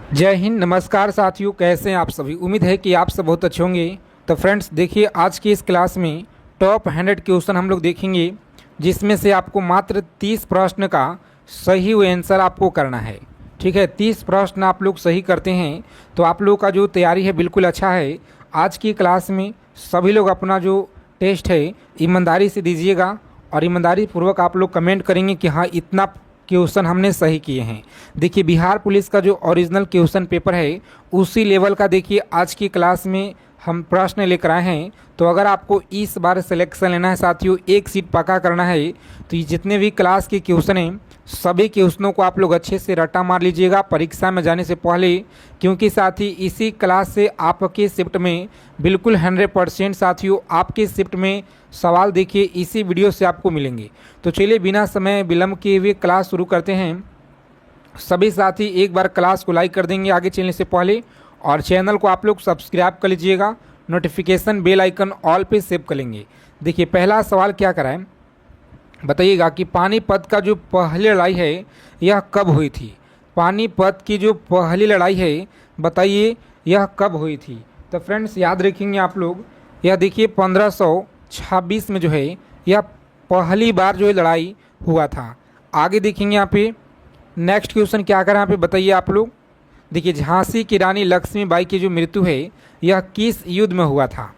जय हिंद। नमस्कार साथियों, कैसे हैं आप सभी। उम्मीद है कि आप सब बहुत अच्छे होंगे। तो फ्रेंड्स देखिए, आज की इस क्लास में टॉप 100 क्वेश्चन हम लोग देखेंगे, जिसमें से आपको मात्र 30 प्रश्न का सही आंसर आपको करना है। ठीक है, 30 प्रश्न आप लोग सही करते हैं तो आप लोग का जो तैयारी है बिल्कुल अच्छा है। आज की क्लास में सभी लोग अपना जो टेस्ट है ईमानदारी से दीजिएगा और ईमानदारी पूर्वक आप लोग कमेंट करेंगे कि हाँ, इतना क्वेश्चन हमने सही किए हैं। देखिए, बिहार पुलिस का जो ओरिजिनल क्वेश्चन पेपर है उसी लेवल का देखिए आज की क्लास में हम प्रश्न लेकर आए हैं। तो अगर आपको इस बार सिलेक्शन लेना है साथियों, एक सीट पक्का करना है, तो ये जितने भी क्लास के क्वेश्चन हैं सभी क्वेश्चनों को आप लोग अच्छे से रट्टा मार लीजिएगा परीक्षा में जाने से पहले, क्योंकि साथ ही इसी क्लास से आपके शिफ्ट में बिल्कुल 100% साथियों आपके शिफ्ट में सवाल देखिए इसी वीडियो से आपको मिलेंगे। तो चलिए बिना समय विलंब किए हुए क्लास शुरू करते हैं। सभी साथी एक बार क्लास को लाइक कर देंगे आगे चलने से पहले, और चैनल को आप लोग सब्सक्राइब कर लीजिएगा, नोटिफिकेशन बेल आइकन ऑल पे सेव कर लेंगे। देखिए, पहला सवाल क्या कराएं, बताइएगा कि पानीपत का जो पहली लड़ाई है यह कब हुई थी। पानीपत की जो पहली लड़ाई है बताइए यह कब हुई थी। तो फ्रेंड्स याद रखेंगे आप लोग, यह देखिए 1526 में जो है यह पहली बार जो है लड़ाई हुआ था। आगे देखेंगे यहाँ पे नेक्स्ट क्वेश्चन क्या करें यहाँ पे बताइए आप लोग। देखिए, झांसी की रानी लक्ष्मीबाई की जो मृत्यु है यह किस युद्ध में हुआ था।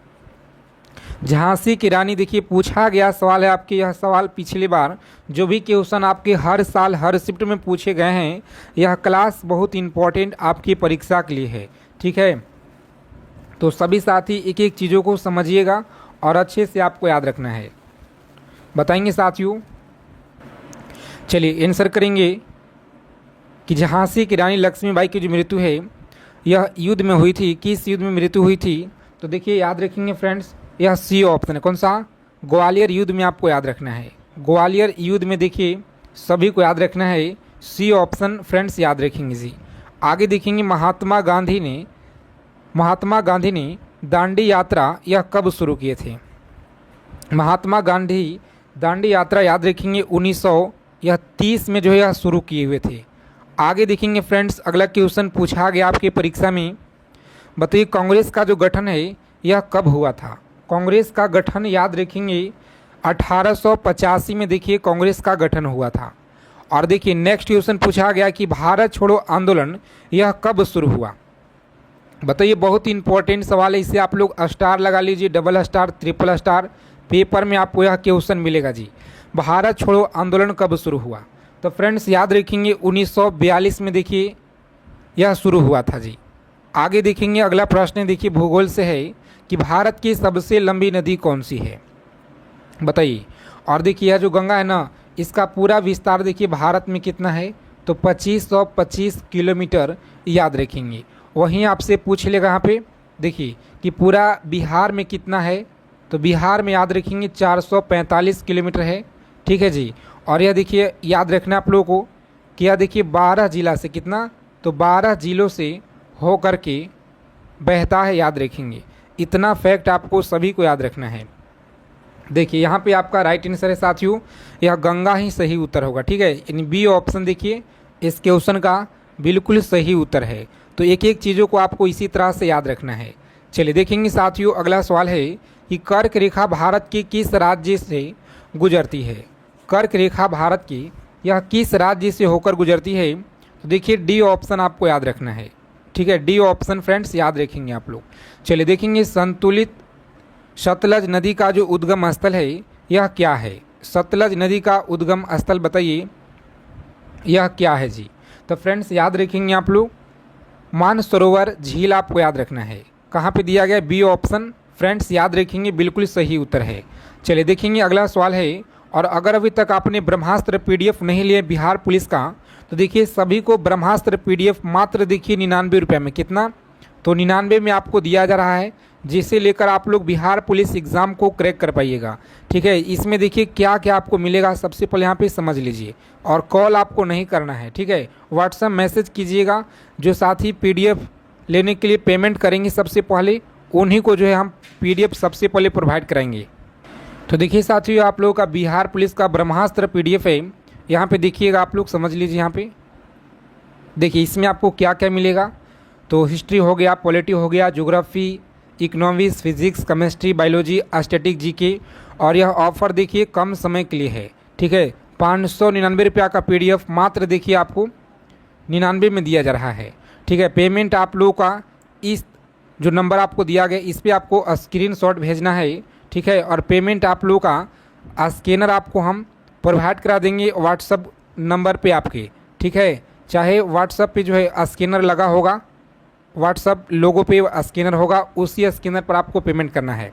झांसी की रानी, देखिए पूछा गया सवाल है आपके, यह सवाल पिछली बार जो भी क्वेश्चन आपके हर साल हर शिफ्ट में पूछे गए हैं, यह क्लास बहुत इंपॉर्टेंट आपकी परीक्षा के लिए है। ठीक है, तो सभी साथी एक एक चीज़ों को समझिएगा और अच्छे से आपको याद रखना है। बताएंगे साथियों, चलिए आंसर करेंगे कि झांसी की रानी लक्ष्मीबाई की जो मृत्यु है यह युद्ध में हुई थी। किस युद्ध में मृत्यु हुई थी, तो देखिए याद रखेंगे फ्रेंड्स, यह सी ऑप्शन है। कौन सा? ग्वालियर युद्ध में आपको याद रखना है। ग्वालियर युद्ध में देखिए सभी को याद रखना है, सी ऑप्शन फ्रेंड्स याद रखेंगे जी। आगे देखेंगे महात्मा गांधी ने दांडी यात्रा यह कब शुरू किए थे। महात्मा गांधी दांडी यात्रा याद रखेंगे 1930 में जो है यह शुरू किए हुए थे। आगे देखेंगे फ्रेंड्स, अगला क्वेश्चन पूछा गया आपकी परीक्षा में, बताइए कांग्रेस का जो गठन है यह कब हुआ था। कांग्रेस का गठन याद रखेंगे 1885 में देखिए कांग्रेस का गठन हुआ था। और देखिए नेक्स्ट क्वेश्चन पूछा गया कि भारत छोड़ो आंदोलन यह कब शुरू हुआ। बताइए, बहुत इंपॉर्टेंट सवाल है, इसे आप लोग स्टार लगा लीजिए, double star, triple star, paper में आपको यह क्वेश्चन मिलेगा जी। भारत छोड़ो आंदोलन कब शुरू हुआ, तो फ्रेंड्स याद रखेंगे 1942 में देखिए यह शुरू हुआ था जी। आगे देखेंगे अगला प्रश्न देखिए भूगोल से है कि भारत की सबसे लंबी नदी कौन सी है, बताइए। और देखिए यह जो गंगा है ना, इसका पूरा विस्तार देखिए भारत में कितना है, तो 2525 किलोमीटर याद रखेंगे। वहीं आपसे पूछ लेगा यहाँ पे देखिए कि पूरा बिहार में कितना है, तो बिहार में याद रखेंगे 445 किलोमीटर है। ठीक है जी। और यह देखिए याद रखना आप लोगों को कि यह देखिए 12 जिला से कितना, तो 12 जिलों से हो कर के बहता है, याद रखेंगे। इतना फैक्ट आपको सभी को याद रखना है। देखिए यहाँ पे आपका राइट आंसर है साथियों, यह गंगा ही सही उत्तर होगा। ठीक है, यानी बी ऑप्शन देखिए इस क्वेश्चन का बिल्कुल सही उत्तर है। तो एक एक चीज़ों को आपको इसी तरह से याद रखना है। चलिए देखेंगे साथियों, अगला सवाल है कि कर्क रेखा भारत के किस राज्य से गुजरती है। कर्क रेखा भारत की यह किस राज्य से होकर गुजरती है, तो देखिए डी ऑप्शन आपको याद रखना है। ठीक है, डी ऑप्शन फ्रेंड्स याद रखेंगे आप लोग। चलिए देखेंगे संतुलित सतलज नदी का जो उद्गम स्थल है यह क्या है। सतलज नदी का उद्गम स्थल बताइए यह क्या है जी। तो फ्रेंड्स याद रखेंगे आप लोग, मानसरोवर झील आपको याद रखना है। कहाँ पे दिया गया, बी ऑप्शन फ्रेंड्स याद रखेंगे, बिल्कुल सही उत्तर है। चलिए देखेंगे अगला सवाल है, और अगर अभी तक आपने ब्रह्मास्त्र पीडीएफ नहीं लिए बिहार पुलिस का, तो देखिए सभी को ब्रह्मास्त्र पीडीएफ मात्र देखिए 99 रुपये में, कितना, तो 99 में आपको दिया जा रहा है, जिसे लेकर आप लोग बिहार पुलिस एग्ज़ाम को क्रैक कर पाइएगा। ठीक है, इसमें देखिए क्या क्या आपको मिलेगा, सबसे पहले यहाँ पे समझ लीजिए। और कॉल आपको नहीं करना है, ठीक है, व्हाट्सएप मैसेज कीजिएगा। जो साथी पीडीएफ लेने के लिए पेमेंट करेंगे सबसे पहले, उन्हीं को जो है हम पीडीएफ सबसे पहले प्रोवाइड कराएंगे। तो देखिए साथियों, आप लोगों का बिहार पुलिस का ब्रह्मास्त्र पीडीएफ है, यहाँ पे देखिएगा आप लोग समझ लीजिए। यहाँ पे देखिए इसमें आपको क्या क्या मिलेगा, तो हिस्ट्री हो गया, पॉलिटी हो गया, geography, economics, physics, chemistry, biology, static, GK. और यह ऑफर देखिए कम समय के लिए है, ठीक है। 599 रुपया का PDF मात्र देखिए आपको 99 में दिया जा रहा है, ठीक है। पेमेंट आप लोगों का इस जो नंबर आपको दिया गया इस पर आपको स्क्रीनशॉट भेजना है, ठीक है। और पेमेंट आप लोगों का स्कैनर आपको हम प्रोवाइड करा देंगे व्हाट्सअप नंबर पे आपके, ठीक है। चाहे व्हाट्सअप पे जो है स्कैनर लगा होगा, व्हाट्सअप लोगो पे स्कैनर होगा, उसी स्कैनर पर आपको पेमेंट करना है,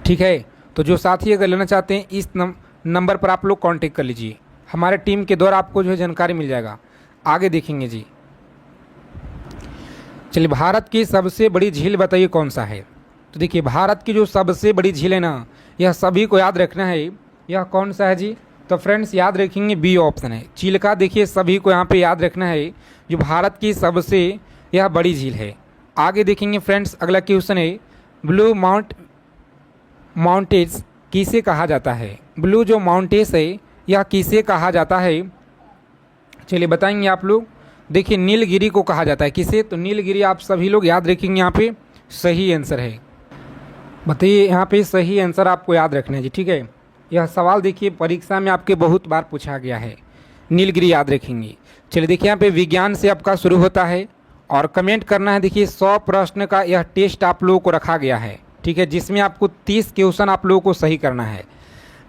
ठीक है। तो जो साथी अगर लेना चाहते हैं इस नंबर पर आप लोग कांटेक्ट कर लीजिए, हमारे टीम के द्वारा आपको जो है जानकारी मिल जाएगा। आगे देखेंगे जी। चलिए, भारत की सबसे बड़ी झील बताइए कौन सा है। तो देखिए भारत की जो सबसे बड़ी झील है ना, यह सभी को याद रखना है, यह कौन सा है जी। तो फ्रेंड्स याद रखेंगे बी ऑप्शन है, चिल्का। देखिए सभी को यहाँ पे याद रखना है, जो भारत की सबसे यह बड़ी झील है। आगे देखेंगे फ्रेंड्स, अगला क्वेश्चन है, ब्लू माउंटेन्स किसे कहा जाता है। ब्लू जो माउंटेन्स है यह किसे कहा जाता है, चलिए बताएंगे आप लोग। देखिए नीलगिरी को कहा जाता है, किसे, तो नीलगिरी आप सभी लोग याद रखेंगे, यहाँ पे सही आंसर है। बताइए यहाँ पे सही आंसर आपको याद रखना है जी, ठीक है। यह सवाल देखिए परीक्षा में आपके बहुत बार पूछा गया है, नीलगिरी याद रखेंगे। चलिए देखिए यहाँ पे विज्ञान से आपका शुरू होता है और कमेंट करना है। देखिए 100 प्रश्न का यह टेस्ट आप लोगों को रखा गया है, ठीक है, जिसमें आपको 30 क्वेश्चन आप लोगों को सही करना है।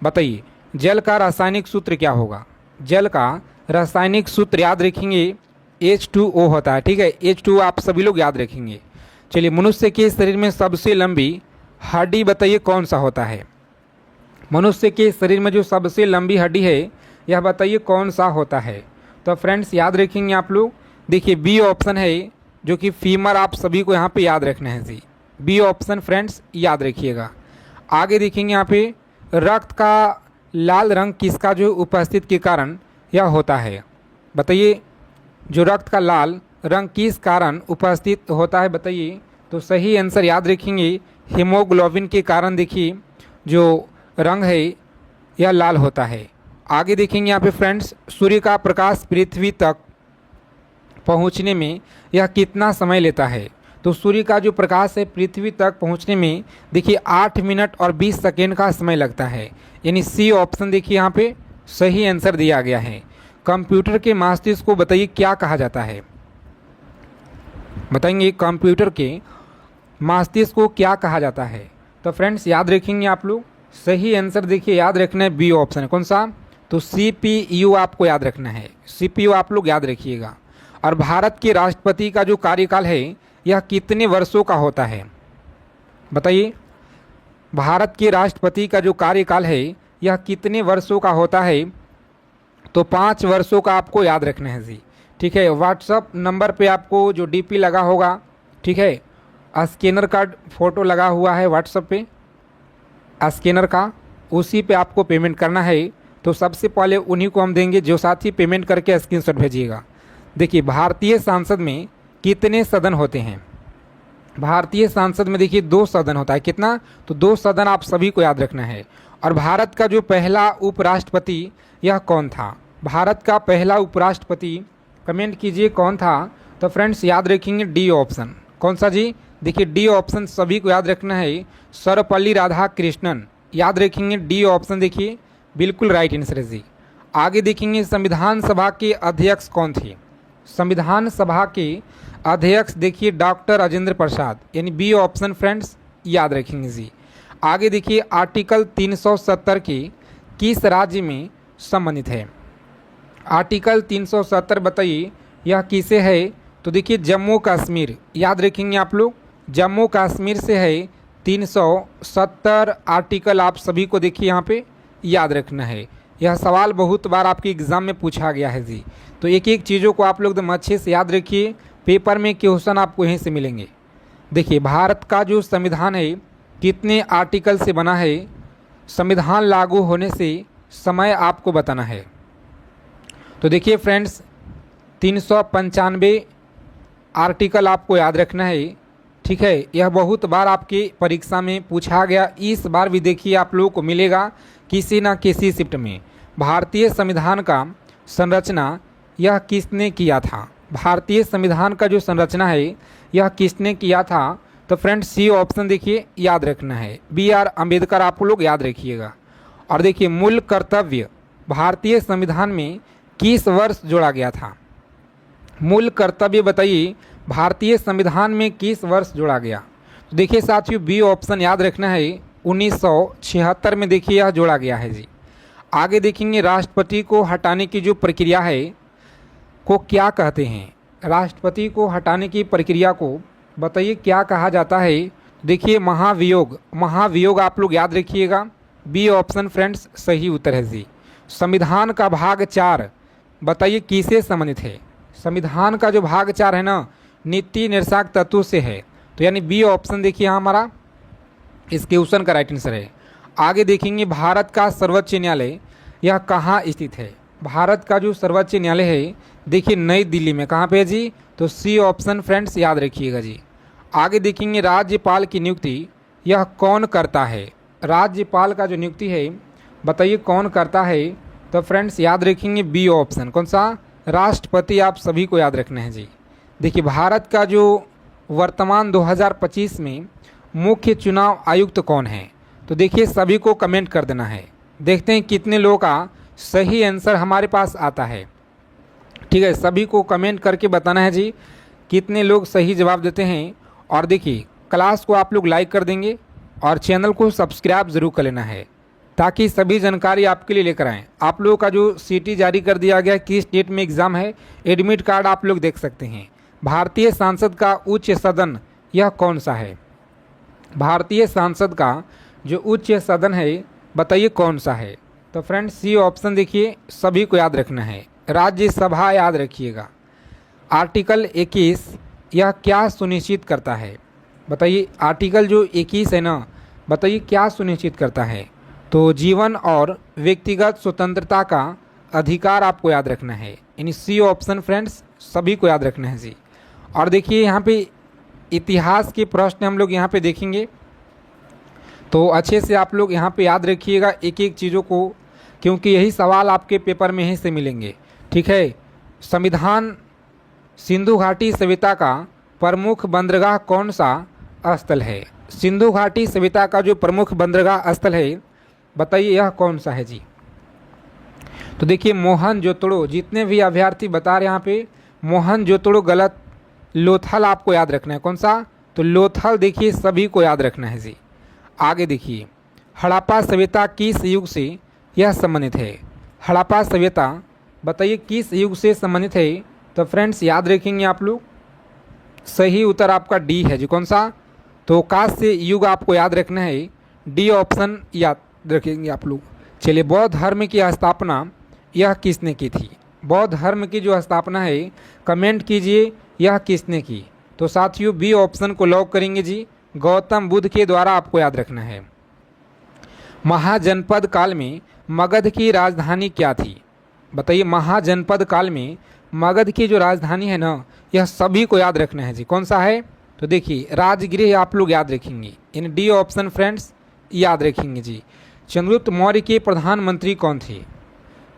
बताइए जल का रासायनिक सूत्र क्या होगा। जल का रासायनिक सूत्र याद रखेंगे H2O होता है, ठीक है। H2O आप सभी लोग याद रखेंगे। चलिए मनुष्य के शरीर में सबसे लंबी हड्डी बताइए कौन सा होता है। मनुष्य के शरीर में जो सबसे लंबी हड्डी है यह बताइए कौन सा होता है। तो फ्रेंड्स याद रखेंगे आप लोग, देखिए बी ऑप्शन है जो कि फीमर, आप सभी को यहाँ पे याद रखना है जी, बी ऑप्शन फ्रेंड्स याद रखिएगा। आगे देखेंगे यहाँ पे, रक्त का लाल रंग किसका जो उपस्थित के कारण यह होता है। बताइए जो रक्त का लाल रंग किस कारण उपस्थित होता है बताइए। तो सही आंसर याद रखेंगे हीमोग्लोबिन के कारण देखिए जो रंग है यह लाल होता है। आगे देखेंगे यहाँ पे फ्रेंड्स, सूर्य का प्रकाश पृथ्वी तक पहुँचने में यह कितना समय लेता है। तो सूर्य का जो प्रकाश है पृथ्वी तक पहुँचने में देखिए 8 मिनट और 20 सेकेंड का समय लगता है, यानी सी ऑप्शन देखिए यहाँ पे सही आंसर दिया गया है। कंप्यूटर के मस्तिष्क को बताइए क्या कहा जाता है। बताएंगे कंप्यूटर के मस्तिष्क को क्या कहा जाता है। तो फ्रेंड्स याद रखेंगे आप लोग, सही आंसर देखिए याद रखना है बी ऑप्शन, कौन सा, तो CPU आपको याद रखना है, CPU आप लोग याद रखिएगा। और भारत के राष्ट्रपति का जो कार्यकाल है यह कितने वर्षों का होता है। बताइए भारत के राष्ट्रपति का जो कार्यकाल है यह कितने वर्षों का होता है। तो 5 वर्षों का आपको याद रखना है जी, ठीक है। व्हाट्सअप नंबर पे आपको जो DP लगा होगा, ठीक है, स्कैनर का फ़ोटो लगा हुआ है व्हाट्सअप पे स्कैनर का, उसी पे आपको पेमेंट करना है। तो सबसे पहले उन्हीं को हम देंगे जो साथी पेमेंट करके स्क्रीनशॉट भेजिएगा। देखिए भारतीय संसद में कितने सदन होते हैं। भारतीय संसद में देखिए 2 सदन होता है, कितना, तो 2 सदन आप सभी को याद रखना है। और भारत का जो पहला उपराष्ट्रपति यह कौन था। भारत का पहला उपराष्ट्रपति कमेंट कीजिए कौन था। तो फ्रेंड्स याद रखेंगे डी ऑप्शन, कौन सा जी, देखिए डी ऑप्शन सभी को याद रखना है, सर्वपल्ली राधाकृष्णन, याद रखेंगे डी ऑप्शन देखिए बिल्कुल राइट आंसर है जी। आगे देखेंगे संविधान सभा के अध्यक्ष कौन थे। संविधान सभा के अध्यक्ष देखिए डॉक्टर राजेंद्र प्रसाद, यानी बी ऑप्शन फ्रेंड्स याद रखेंगे जी। आगे देखिए आर्टिकल 370 के किस राज्य में संबंधित है। आर्टिकल 370 बताइए यह किसे है। तो देखिए जम्मू कश्मीर, याद रखेंगे आप लोग, जम्मू कश्मीर से है 370 आर्टिकल, आप सभी को देखिए यहाँ पे याद रखना है। यह सवाल बहुत बार आपके एग्ज़ाम में पूछा गया है जी, तो एक एक चीज़ों को आप लोग एकदम अच्छे से याद रखिए, पेपर में क्वेश्चन आपको यहीं से मिलेंगे। देखिए भारत का जो संविधान है कितने आर्टिकल से बना है, संविधान लागू होने से समय आपको बताना है। तो देखिए फ्रेंड्स 395 आर्टिकल आपको याद रखना है, ठीक है। यह बहुत बार आपकी परीक्षा में पूछा गया, इस बार भी देखिए आप लोगों को मिलेगा किसी ना किसी शिफ्ट में। भारतीय संविधान का संरचना यह किसने किया था। भारतीय संविधान का जो संरचना है यह किसने किया था? तो फ्रेंड्स सी ऑप्शन देखिए याद रखना है, B.R. अम्बेडकर आप लोग याद रखिएगा। और देखिए मूल कर्तव्य भारतीय संविधान में किस वर्ष जोड़ा गया था? मूल कर्तव्य बताइए भारतीय संविधान में किस वर्ष जोड़ा गया? तो देखिए साथियों बी ऑप्शन याद रखना है, 1976 में देखिए यह जोड़ा गया है जी। आगे देखेंगे राष्ट्रपति को हटाने की जो प्रक्रिया है को क्या कहते हैं? राष्ट्रपति को हटाने की प्रक्रिया को बताइए क्या कहा जाता है? देखिए महाभियोग, महाभियोग आप लोग याद रखिएगा। बी ऑप्शन फ्रेंड्स सही उत्तर है जी। संविधान का भाग 4 बताइए किससे संबंधित है? संविधान का जो भाग 4 है ना, नीति निर्देशात्मक तत्व से है। तो यानी बी ऑप्शन देखिए यहाँ हमारा इस क्वेश्चन का राइट आंसर है। आगे देखेंगे भारत का सर्वोच्च न्यायालय यह कहाँ स्थित है? भारत का जो सर्वोच्च न्यायालय है देखिए नई दिल्ली में। कहाँ पे है जी? तो सी ऑप्शन फ्रेंड्स याद रखिएगा जी। आगे देखेंगे राज्यपाल की नियुक्ति यह कौन करता है? राज्यपाल का जो नियुक्ति है बताइए कौन करता है? तो फ्रेंड्स याद रखेंगे बी ऑप्शन, कौन सा? राष्ट्रपति। आप सभी को याद रखना है जी। देखिए भारत का जो वर्तमान 2025 में मुख्य चुनाव आयुक्त कौन है? तो देखिए सभी को कमेंट कर देना है। देखते हैं कितने लोगों का सही आंसर हमारे पास आता है। ठीक है, सभी को कमेंट करके बताना है जी कितने लोग सही जवाब देते हैं। और देखिए क्लास को आप लोग लाइक कर देंगे और चैनल को सब्सक्राइब ज़रूर कर लेना है ताकि सभी जानकारी आपके लिए लेकर आएँ। आप लोगों का जो सीटी जारी कर दिया गया किस डेट में एग्ज़ाम है, एडमिट कार्ड आप लोग देख सकते हैं। भारतीय संसद का उच्च सदन यह कौन सा है? भारतीय संसद का जो उच्च सदन है बताइए कौन सा है? तो फ्रेंड्स सी ऑप्शन देखिए सभी को याद रखना है, राज्यसभा याद रखिएगा। आर्टिकल 21 यह क्या सुनिश्चित करता है? बताइए आर्टिकल जो 21 है ना, बताइए क्या सुनिश्चित करता है? तो जीवन और व्यक्तिगत स्वतंत्रता का अधिकार आपको याद रखना है। यानी सी ऑप्शन फ्रेंड्स सभी को याद रखना है जी। और देखिए यहाँ पे इतिहास के प्रश्न हम लोग यहाँ पे देखेंगे, तो अच्छे से आप लोग यहाँ पे याद रखिएगा एक एक चीज़ों को, क्योंकि यही सवाल आपके पेपर में ही से मिलेंगे। ठीक है, संविधान सिंधु घाटी सभ्यता का प्रमुख बंदरगाह कौन सा स्थल है? सिंधु घाटी सभ्यता का जो प्रमुख बंदरगाह स्थल है बताइए यह कौन सा है जी? तो देखिए मोहनजोदड़ो, जितने भी अभ्यर्थी बता रहे हैं यहाँ पे मोहनजोदड़ो गलत, लोथल आपको याद रखना है। कौन सा? तो लोथल देखिए सभी को याद रखना है जी। आगे देखिए हड़प्पा सभ्यता किस युग से यह संबंधित है? हड़प्पा सभ्यता बताइए किस युग से संबंधित है? तो फ्रेंड्स याद रखेंगे आप लोग, सही उत्तर आपका डी है जी। कौन सा? तो कांस्य युग आपको याद रखना है, डी ऑप्शन याद रखेंगे आप लोग। चलिए बौद्ध धर्म की स्थापना यह किसने की थी? बौद्ध धर्म की जो स्थापना है कमेंट कीजिए यह किसने की? तो साथियों बी ऑप्शन को लॉक करेंगे जी, गौतम बुद्ध के द्वारा आपको याद रखना है। महाजनपद काल में मगध की राजधानी क्या थी? बताइए महाजनपद काल में मगध की जो राजधानी है ना, यह सभी को याद रखना है जी। कौन सा है? तो देखिए राजगृह आप लोग याद रखेंगे। इन डी ऑप्शन फ्रेंड्स याद रखेंगे जी। चंद्रगुप्त मौर्य के प्रधानमंत्री कौन थे?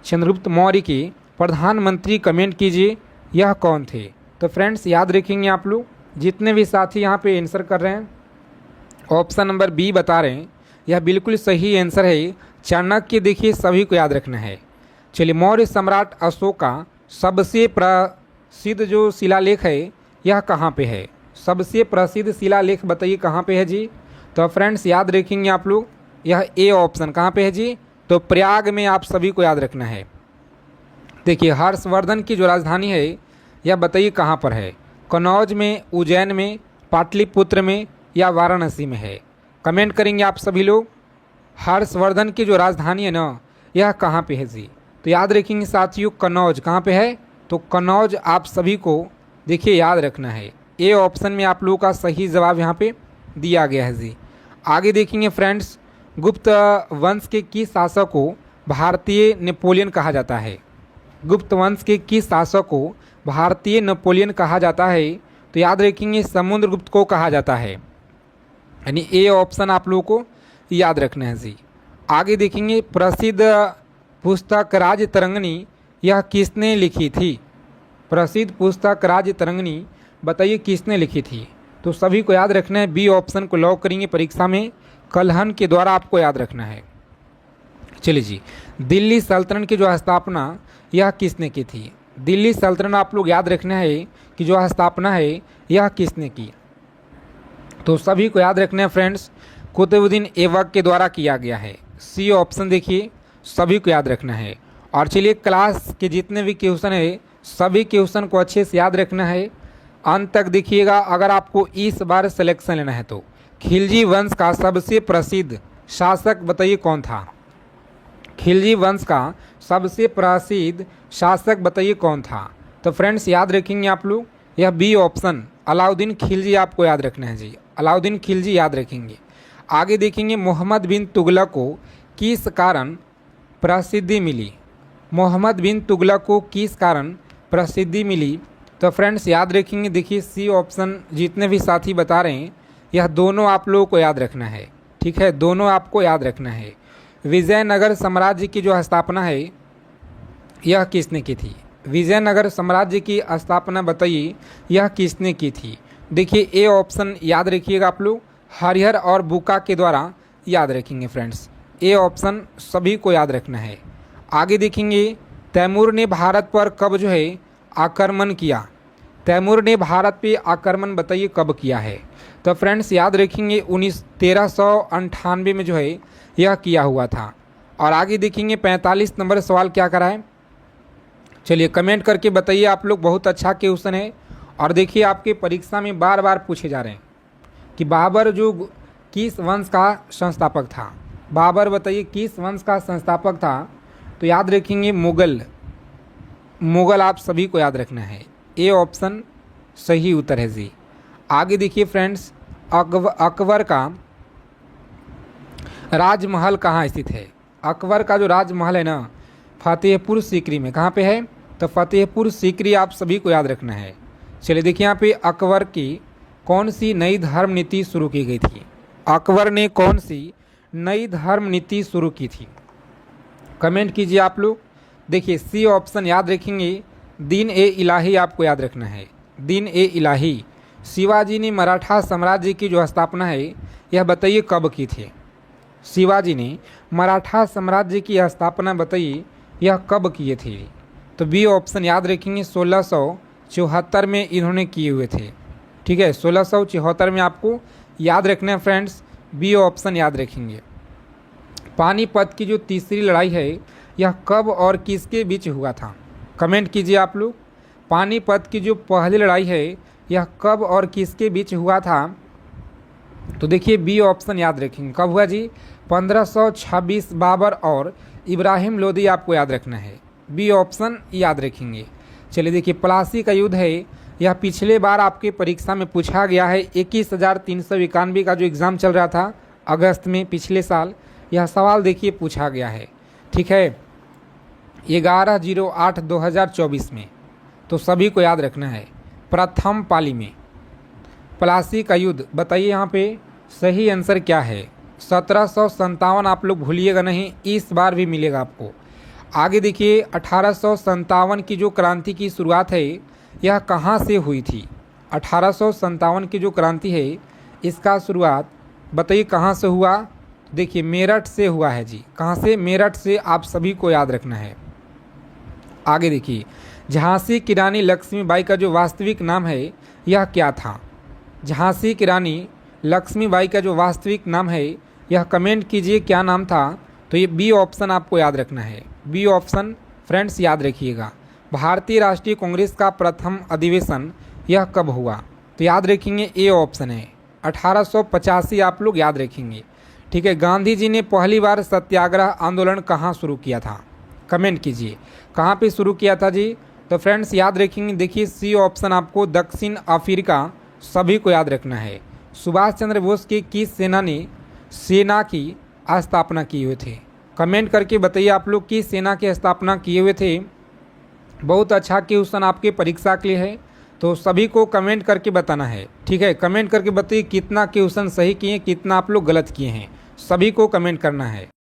चंद्रगुप्त मौर्य के प्रधानमंत्री कमेंट कीजिए यह कौन थे? तो फ्रेंड्स याद रखेंगे आप लोग, जितने भी साथी यहाँ पे आंसर कर रहे हैं ऑप्शन नंबर बी बता रहे हैं यह बिल्कुल सही आंसर है, चाणक्य। देखिए सभी को याद रखना है। चलिए मौर्य सम्राट अशोक का सबसे प्रसिद्ध जो शिलालेख है यह कहाँ पे है? सबसे प्रसिद्ध शिलालेख बताइए कहाँ पे है जी? तो फ्रेंड्स याद रखेंगे आप लोग, यह ए ऑप्शन कहाँ पे है जी? तो प्रयाग में आप सभी को याद रखना है। देखिए हर्षवर्धन की जो राजधानी है यह बताइए कहाँ पर है? कन्नौज में, उज्जैन में, पाटलिपुत्र में या वाराणसी में है? कमेंट करेंगे आप सभी लोग। हर्षवर्धन की जो राजधानी है ना, यह कहाँ पे है जी? तो याद रखेंगे साथियों कन्नौज। कहाँ पे है? तो कन्नौज आप सभी को देखिए याद रखना है। ए ऑप्शन में आप लोगों का सही जवाब यहाँ पे दिया गया है जी। आगे देखेंगे फ्रेंड्स, गुप्त वंश के किस शासक को भारतीय नेपोलियन कहा जाता है? गुप्त वंश के किस शासक को भारतीय नेपोलियन कहा जाता है? तो याद रखेंगे समुद्रगुप्त को कहा जाता है। यानी ए ऑप्शन आप लोगों को याद रखना है जी। आगे देखेंगे प्रसिद्ध पुस्तक राज तरंगिणी यह किसने लिखी थी? प्रसिद्ध पुस्तक राज्य तरंगिणी बताइए किसने लिखी थी। तो सभी को याद रखना है, बी ऑप्शन को लॉक करेंगे परीक्षा में, कल्हण के द्वारा आपको याद रखना है। चलिए जी, दिल्ली सल्तनत की जो स्थापना यह किसने की थी। दिल्ली सल्तनत आप लोग याद रखना है कि जो स्थापना है यह किसने की। तो सभी को याद रखना है फ्रेंड्स, कुतुबुद्दीन ऐबक के द्वारा किया गया है। सी ऑप्शन देखिए, सभी को याद रखना है। और चलिए क्लास के जितने भी क्वेश्चन है सभी क्वेश्चन को अच्छे से याद रखना है, अंत तक देखिएगा अगर आपको इस बार सिलेक्शन लेना है तो। खिलजी वंश का सबसे प्रसिद्ध शासक बताइए कौन था। खिलजी वंश का सबसे प्रसिद्ध शासक बताइए कौन था। तो फ्रेंड्स याद रखेंगे आप लोग, यह बी ऑप्शन अलाउद्दीन खिलजी आपको याद रखना है जी, अलाउद्दीन खिलजी याद रखेंगे। आगे देखेंगे मोहम्मद बिन तुगलक को किस कारण प्रसिद्धि मिली। मोहम्मद बिन तुगलक को किस कारण प्रसिद्धि मिली। तो फ्रेंड्स याद रखेंगे, देखिए सी ऑप्शन जितने भी साथी बता रहे हैं यह दोनों आप लोगों को याद रखना है, ठीक है, दोनों आपको याद रखना है। विजयनगर साम्राज्य की जो स्थापना है यह किसने की थी। विजयनगर साम्राज्य की स्थापना बताइए यह किसने की थी। देखिए ए ऑप्शन याद रखिएगा आप लोग, हरिहर और बुका के द्वारा याद रखेंगे फ्रेंड्स, ए ऑप्शन सभी को याद रखना है। आगे देखेंगे तैमूर ने भारत पर कब जो है आक्रमण किया। तैमूर ने भारत पे आक्रमण बताइए कब किया है। तो फ्रेंड्स याद रखेंगे 1398 में जो है यह किया हुआ था। और आगे देखेंगे 45 नंबर सवाल क्या करा है, चलिए कमेंट करके बताइए आप लोग, बहुत अच्छा क्वेश्चन है। और देखिए आपके परीक्षा में बार बार पूछे जा रहे हैं कि बाबर जो किस वंश का संस्थापक था। बाबर बताइए किस वंश का संस्थापक था। तो याद रखेंगे मुगल, मुगल आप सभी को याद रखना है, ए ऑप्शन सही उत्तर है जी। आगे देखिए फ्रेंड्स, अकबर का राजमहल कहाँ स्थित है। अकबर का जो राजमहल है ना फतेहपुर सीकरी में, कहाँ पे है। तो फतेहपुर सीकरी आप सभी को याद रखना है। चलिए देखिए यहाँ पे अकबर की कौन सी नई धर्म नीति शुरू की गई थी। अकबर ने कौन सी नई धर्म नीति शुरू की थी, कमेंट कीजिए आप लोग। देखिए सी ऑप्शन याद रखेंगे, दीन ए इलाही आपको याद रखना है, दीन ए इलाही। शिवाजी ने मराठा साम्राज्य की जो स्थापना है यह बताइए कब की थी। शिवाजी ने मराठा साम्राज्य की स्थापना बताइए यह कब किए थे। तो बी ऑप्शन याद रखेंगे 1674 में इन्होंने किए हुए थे, ठीक है, 1674 में आपको याद रखना है फ्रेंड्स, बी ऑप्शन याद रखेंगे। पानीपत की जो तीसरी लड़ाई है यह कब और किसके बीच हुआ था, कमेंट कीजिए आप लोग। पानीपत की जो पहली लड़ाई है यह कब और किसके बीच हुआ था। तो देखिए बी ऑप्शन याद रखेंगे, कब हुआ जी, 1526 बाबर और इब्राहिम लोदी आपको याद रखना है, बी ऑप्शन याद रखेंगे। चलिए देखिए प्लासी का युद्ध है यह पिछले बार आपके परीक्षा में पूछा गया है। 21,391 का जो एग्ज़ाम चल रहा था अगस्त में पिछले साल, यह सवाल देखिए पूछा गया है, ठीक है, 11/08/2024 में। तो सभी को याद रखना है, प्रथम पाली में प्लासी का युद्ध बताइए यहाँ पे सही आंसर क्या है। 1757 आप लोग भूलिएगा नहीं, इस बार भी मिलेगा आपको। आगे देखिए 1857 की जो क्रांति की शुरुआत है यह कहाँ से हुई थी। 1857 की जो क्रांति है इसका शुरुआत बताइए कहाँ से हुआ। देखिए मेरठ से हुआ है जी, कहाँ से, मेरठ से, आप सभी को याद रखना है। आगे देखिए झांसी की रानी लक्ष्मीबाई का जो वास्तविक नाम है यह क्या था। झांसी की रानी लक्ष्मीबाई का जो वास्तविक नाम है यह कमेंट कीजिए क्या नाम था। तो ये बी ऑप्शन आपको याद रखना है, बी ऑप्शन फ्रेंड्स याद रखिएगा। भारतीय राष्ट्रीय कांग्रेस का प्रथम अधिवेशन यह कब हुआ। तो याद रखेंगे ए ऑप्शन है, 1885 आप लोग याद रखेंगे, ठीक है। गांधी जी ने पहली बार सत्याग्रह आंदोलन कहाँ शुरू किया था, कमेंट कीजिए, कहाँ पे शुरू किया था जी। तो फ्रेंड्स याद रखेंगे, देखिए सी ऑप्शन आपको दक्षिण अफ्रीका सभी को याद रखना है। सुभाष चंद्र बोस की किस सेना ने सेना की स्थापना किए हुए थे, कमेंट करके बताइए आप लोग किस सेना की स्थापना किए हुए थे। बहुत अच्छा क्वेश्चन आपके परीक्षा के लिए है, तो सभी को कमेंट करके बताना है, ठीक है। कमेंट करके बताइए कितना क्वेश्चन सही किए, कितना आप लोग गलत किए हैं, सभी को कमेंट करना है।